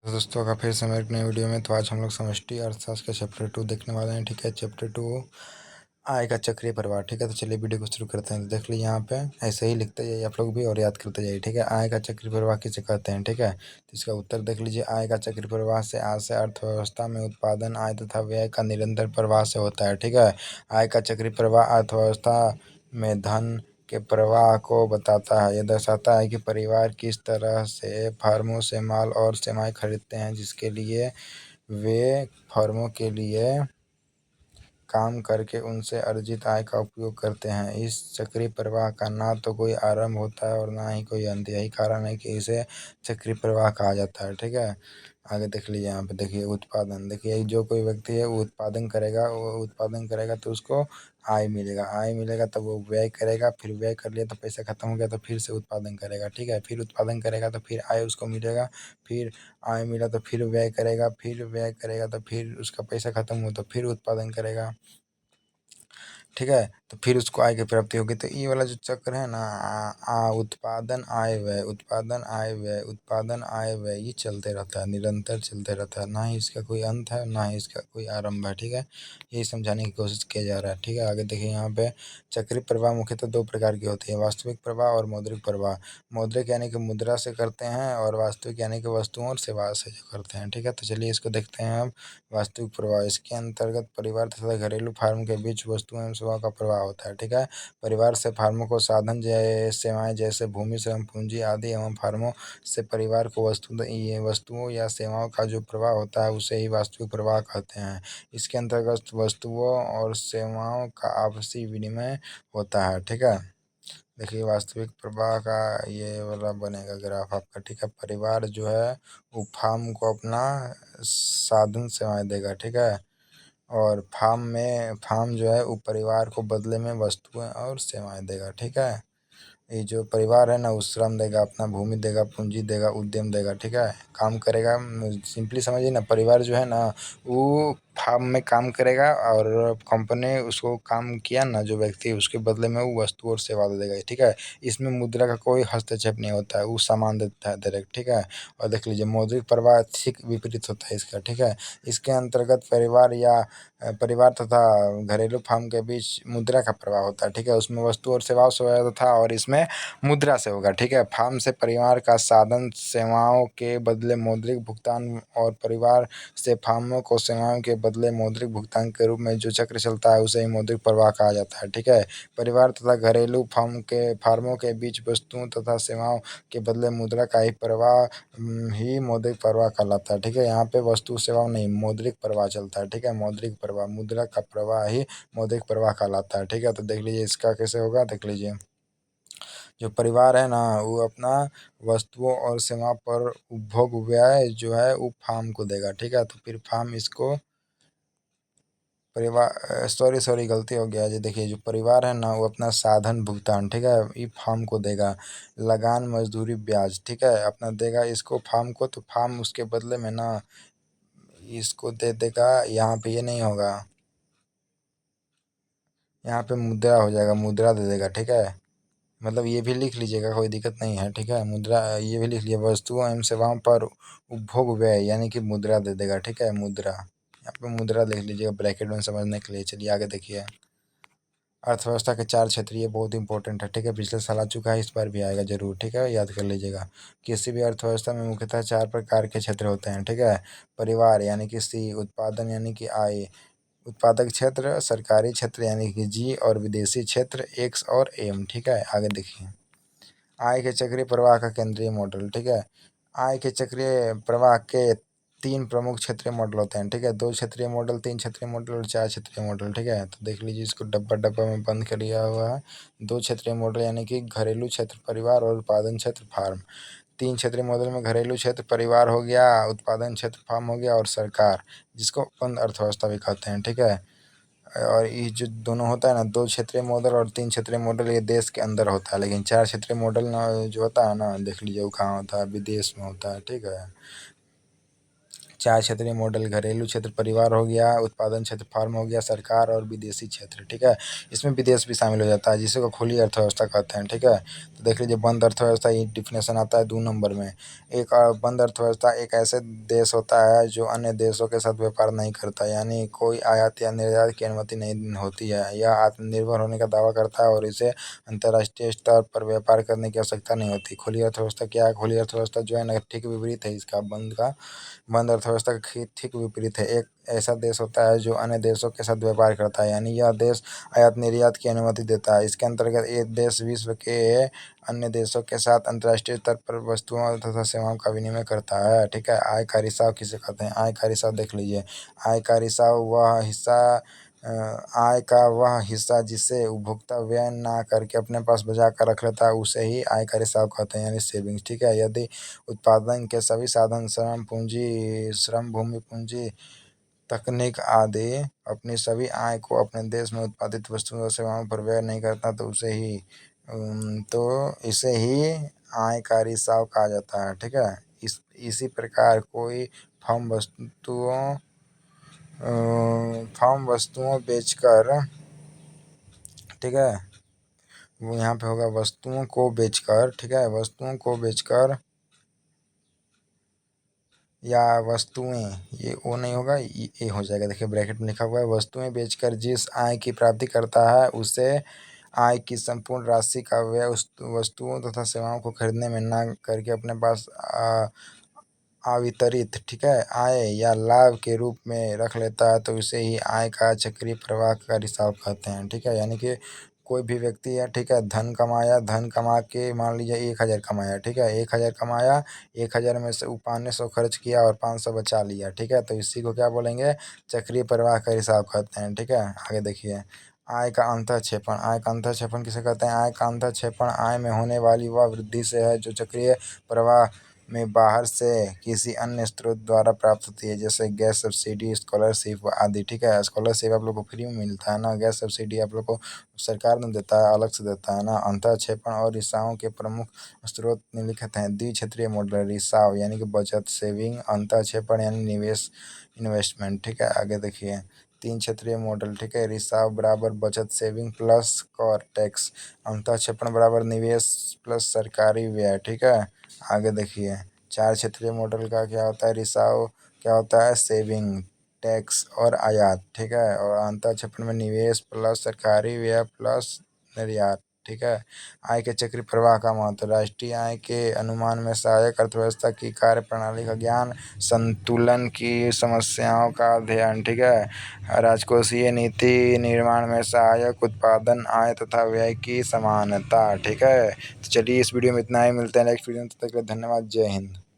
तो दोस्तों का फिर से मेरे एक नई वीडियो में। तो आज हम लोग समष्टि अर्थशास्त्र का चैप्टर 2 देखने वाले हैं। ठीक है, चैप्टर 2 आय का चक्रीय प्रवाह। ठीक है, तो चलिए वीडियो को शुरू करते हैं। तो देख लीजिए यहाँ पे ऐसे ही लिखते जाइए आप लोग भी और याद करते जाइए। ठीक है, आय का चक्रीय प्रवाह किसे कहते हैं। ठीक है, तो इसका उत्तर देख लीजिए। आय का चक्रीय प्रवाह से आय से अर्थव्यवस्था में उत्पादन, आय तथा व्यय का निरंतर प्रवाह से होता है। ठीक है, आय का चक्रीय प्रवाह अर्थव्यवस्था में धन के प्रवाह को बताता है। यह दर्शाता है कि परिवार किस तरह से फर्मों से माल और सेवाएं खरीदते हैं, जिसके लिए वे फर्मों के लिए काम करके उनसे अर्जित आय का उपयोग करते हैं। इस चक्रीय प्रवाह का ना तो कोई आरंभ होता है और ना ही कोई अंत। यही कारण है कि इसे चक्रीय प्रवाह कहा जाता है। ठीक है, आगे देख लीजिए। यहाँ पे देखिए उत्पादन। देखिए जो कोई व्यक्ति है वो उत्पादन करेगा तो उसको आय मिलेगा। आय मिलेगा तब वो व्यय करेगा, फिर व्यय कर लिया तो पैसा खत्म हो गया तो फिर से उत्पादन करेगा। ठीक है, फिर उत्पादन करेगा तो फिर आय उसको मिलेगा, फिर आय मिला तो फिर व्यय करेगा, फिर व्यय करेगा तो फिर उसका पैसा खत्म हुआ तो फिर उत्पादन करेगा। ठीक है, तो फिर उसको आय की प्राप्ति होगी। तो ये वाला जो चक्र है ना, उत्पादन आय व्यय, उत्पादन आय व्यय, उत्पादन आय व्यय, ये चलते रहता है, निरंतर चलते रहता है। ना ही इसका कोई अंत है, ना ही इसका कोई आरंभ है। ठीक है, यही समझाने की कोशिश किया जा रहा है। ठीक है, आगे देखिए यहाँ पे चक्रीय प्रवाह मुख्यतः दो प्रकार की होती है, वास्तविक प्रवाह और मौद्रिक प्रवाह। मौद्रिक यानी कि मुद्रा से करते हैं और वास्तविक यानी कि वस्तुओं और सेवा से जो करते हैं। ठीक है, तो चलिए इसको देखते हैं हम। वास्तविक प्रवाह, इसके अंतर्गत परिवार तथा घरेलू फार्म के बीच वस्तुओं एवं सेवा का प्रवाह होता है। ठीक है, परिवार से फार्मों को साधन सेवाएं जैसे भूमि श्रम पूंजी आदि एवं फार्मों से परिवार को वस्तुओं या सेवाओं का जो प्रवाह होता है उसे ही वास्तविक प्रवाह कहते हैं। इसके अंतर्गत वस्तुओं और सेवाओं का आपसी विनिमय होता है। ठीक है, देखिए वास्तविक प्रवाह का ये वाला बनेगा ग्राफ आपका। ठीक है, परिवार जो है वो फार्म को अपना साधन सेवाएं देगा। ठीक है, और फार्म जो है वो परिवार को बदले में वस्तुएं और सेवाएं देगा। ठीक है, ये जो परिवार है ना वो श्रम देगा, अपना भूमि देगा, पूंजी देगा, उद्यम देगा। ठीक है, काम करेगा। सिंपली समझिए ना, परिवार जो है ना वो फार्म में काम करेगा और कंपनी उसको काम किया ना जो व्यक्ति, उसके बदले में वो वस्तु और सेवा दे देगा। ठीक है, इसमें मुद्रा का कोई हस्तक्षेप नहीं होता है, वो सामान देता है डायरेक्ट। ठीक है, और देख लीजिए मौद्रिक प्रवाह ठीक विपरीत होता है इसका। ठीक है, इसके अंतर्गत परिवार तथा घरेलू फर्म के बीच मुद्रा का प्रवाह होता है। ठीक है, उसमें वस्तु और सेवाओं से होता था और इसमें मुद्रा से होगा। ठीक है, फर्म से परिवार का साधन सेवाओं के बदले मौद्रिक भुगतान और परिवार से फर्मों को सेवाओं के बदले मौद्रिक भुगतान के रूप में जो चक्र चलता है उसे ही मौद्रिक प्रवाह कहा जाता है। ठीक है, परिवार तथा घरेलू फार्मों के बीच वस्तुओं तथा सेवाओं के बदले मुद्रा का ही प्रवाह ही मौद्रिक प्रवाह कहलाता है। ठीक है, यहाँ पे वस्तु सेवा नहीं, मौद्रिक प्रवाह चलता है। ठीक है, मौद्रिक प्रवाह, मुद्रा का प्रवाह ही मौद्रिक प्रवाह कहलाता है। ठीक है, तो देख लीजिए इसका कैसे होगा। देख लीजिए जो परिवार है ना वो अपना वस्तुओं और सेवा पर उपभोग व्यय जो है वो फार्म को देगा। ठीक है, तो फिर फार्म इसको परिवार सॉरी गलती हो गया जी। देखिए जो परिवार है ना वो अपना साधन भुगतान, ठीक है, ये फार्म को देगा। लगान मजदूरी ब्याज, ठीक है, अपना देगा इसको फार्म को, तो फार्म उसके बदले में ना इसको दे देगा। यहाँ पे ये नहीं होगा, यहाँ पे मुद्रा हो जाएगा, मुद्रा दे देगा। ठीक है, मतलब ये भी लिख लीजिएगा, कोई दिक्कत नहीं है। ठीक है, मुद्रा ये भी लिख लिया, वस्तुओं एवं सेवाओं पर उपभोग व्यय यानी कि मुद्रा दे देगा। ठीक है, मुद्रा, यहाँ पे मुद्रा लिख लीजिएगा ब्रैकेट में समझने के लिए। चलिए आगे देखिए। अर्थव्यवस्था के चार क्षेत्र, ये बहुत इंपॉर्टेंट है। ठीक है, पिछले साल आ चुका है, इस बार भी आएगा जरूर। ठीक है, याद कर लीजिएगा। किसी भी अर्थव्यवस्था में मुख्यतः चार प्रकार के क्षेत्र होते हैं। ठीक है, परिवार यानी कि सी, उत्पादन यानी कि आई, उत्पादक क्षेत्र, सरकारी क्षेत्र यानी कि जी, और विदेशी क्षेत्र एक्स और एम। ठीक है, आगे देखिए। आय के चक्रीय प्रवाह का केंद्रीय मॉडल। ठीक है, आय के चक्रीय प्रवाह के तीन प्रमुख क्षेत्रीय मॉडल होते हैं। ठीक है, दो क्षेत्रीय मॉडल, तीन क्षेत्रीय मॉडल और चार क्षेत्रीय मॉडल। ठीक है, तो देख लीजिए इसको डब्बा डब्बा में बंद कर दिया हुआ है। दो क्षेत्रीय मॉडल यानी कि घरेलू क्षेत्र परिवार और उत्पादन क्षेत्र फार्म। तीन क्षेत्रीय मॉडल में घरेलू क्षेत्र परिवार हो गया, उत्पादन क्षेत्र फार्म हो गया, और सरकार, जिसको बंद अर्थव्यवस्था भी कहते हैं। ठीक है, और ये जो दोनों होता है ना, दो क्षेत्रीय मॉडल और तीन क्षेत्रीय मॉडल, ये देश के अंदर होता है। लेकिन चार क्षेत्रीय मॉडल ना जो होता है ना, देख लीजिए वो कहाँ होता है, विदेश में होता है। ठीक है, चार क्षेत्रीय मॉडल घरेलू क्षेत्र परिवार हो गया, उत्पादन क्षेत्र फार्म हो गया, सरकार और विदेशी क्षेत्र। ठीक है, इसमें विदेश भी शामिल हो जाता है जिसे को खुली अर्थव्यवस्था कहते हैं। ठीक है, तो देख लीजिए बंद अर्थव्यवस्था, ये डिफिनेशन आता है 2 नंबर में। एक बंद अर्थव्यवस्था एक ऐसे देश होता है जो अन्य देशों के साथ व्यापार नहीं करता, यानी कोई आयात या निर्यात की अनुमति नहीं होती है। यह आत्मनिर्भर होने का दावा करता है और इसे अंतर्राष्ट्रीय स्तर पर व्यापार करने की आवश्यकता नहीं होती। खुली अर्थव्यवस्था क्या है? खुली अर्थव्यवस्था जो है ना, ठीक विपरीत है इसका, बंद अर्थव्यवस्था का ठीक विपरीत है। एक ऐसा देश होता है जो अन्य देशों के साथ व्यापार करता है, यानी यह देश आयात निर्यात की अनुमति देता है। इसके अंतर्गत एक देश विश्व के अन्य देशों के साथ अंतर्राष्ट्रीय स्तर पर वस्तुओं तथा सेवाओं का विनिमय करता है। ठीक है, आय का रिसाव किसे कहते हैं? आय का रिसाव देख लीजिए। आय का रिसाव वह हिस्सा आय का वह हिस्सा जिसे उपभोक्ता व्यय ना करके अपने पास बचा कर रख लेता है, उसे ही आय का रिसाव कहते हैं, यानी सेविंग्स। ठीक है, यदि उत्पादन के सभी साधन श्रम पूंजी, श्रम भूमि पूंजी, तकनीक आदि अपनी सभी आय को अपने देश में उत्पादित वस्तुओं और सेवाओं पर व्यय नहीं करता, तो इसे ही आय का रिसाव कहा जाता है। ठीक है, इसी प्रकार कोई फर्म वस्तुओं बेचकर, ठीक है, वो यहाँ पे होगा वस्तुओं को बेचकर। ठीक है, वस्तुओं को बेचकर या वस्तुएं, ये ओ नहीं होगा, ये हो जाएगा। देखिए ब्रैकेट में लिखा हुआ है, वस्तुएं बेचकर जिस आय की प्राप्ति करता है उसे आय की संपूर्ण राशि का व्यय उस वस्तुओं तथा सेवाओं को खरीदने में ना करके अपने पास अवितरित, ठीक है, आय या लाभ के रूप में रख लेता है, तो इसे ही आय का चक्रीय प्रवाह का रिसाव कहते हैं। ठीक है, यानी कि कोई भी व्यक्ति है, ठीक है, धन कमा के मान लीजिए 1,000 कमाया। ठीक है, 1,000 कमाया, 1,000 में से 500 खर्च किया और 500 बचा लिया। ठीक है, तो इसी को क्या बोलेंगे? चक्रीय प्रवाह का रिसाव कहते हैं। ठीक है, आगे देखिए, आय का अंतःक्षेपण। आय का अंतःक्षेपण किसे कहते हैं? आय का अंतःक्षेपण आय में होने वाली वह वृद्धि से है जो चक्रीय प्रवाह में बाहर से किसी अन्य स्रोत द्वारा प्राप्त होती है, जैसे गैस सब्सिडी, स्कॉलरशिप आदि। ठीक है, स्कॉलरशिप आप लोग को फ्री में मिलता है ना, गैस सब्सिडी आप लोग को सरकार ने देता है, अलग से देता है ना। अंतःक्षेपण और रिसाव के प्रमुख स्रोत निम्नलिखित हैं। द्विक्षेत्रीय मॉडल, रिसाव यानी कि बचत सेविंग, अंतःक्षेपण यानी निवेश इन्वेस्टमेंट। ठीक है, आगे देखिए, तीन क्षेत्रीय मॉडल। ठीक है, रिसाव बराबर बचत सेविंग प्लस कर टैक्स, अंतःक्षेपण बराबर निवेश प्लस सरकारी व्यय। ठीक है, आगे देखिए, चार क्षेत्रीय मॉडल का क्या होता है? रिसाव क्या होता है? सेविंग, टैक्स और आयात। ठीक है, और अंतःक्षेपण में निवेश प्लस सरकारी व्यय प्लस निर्यात। ठीक है, आय के चक्रीय प्रवाह का महत्व, राष्ट्रीय आय के अनुमान में सहायक, अर्थव्यवस्था की कार्य प्रणाली का ज्ञान, संतुलन की समस्याओं का अध्ययन। ठीक है, राजकोषीय नीति निर्माण में सहायक, उत्पादन, आय तथा व्यय की समानता। ठीक है, तो चलिए इस वीडियो में इतना ही, मिलते हैं नेक्स्ट वीडियो में, तब तक के लिए धन्यवाद, जय हिंद।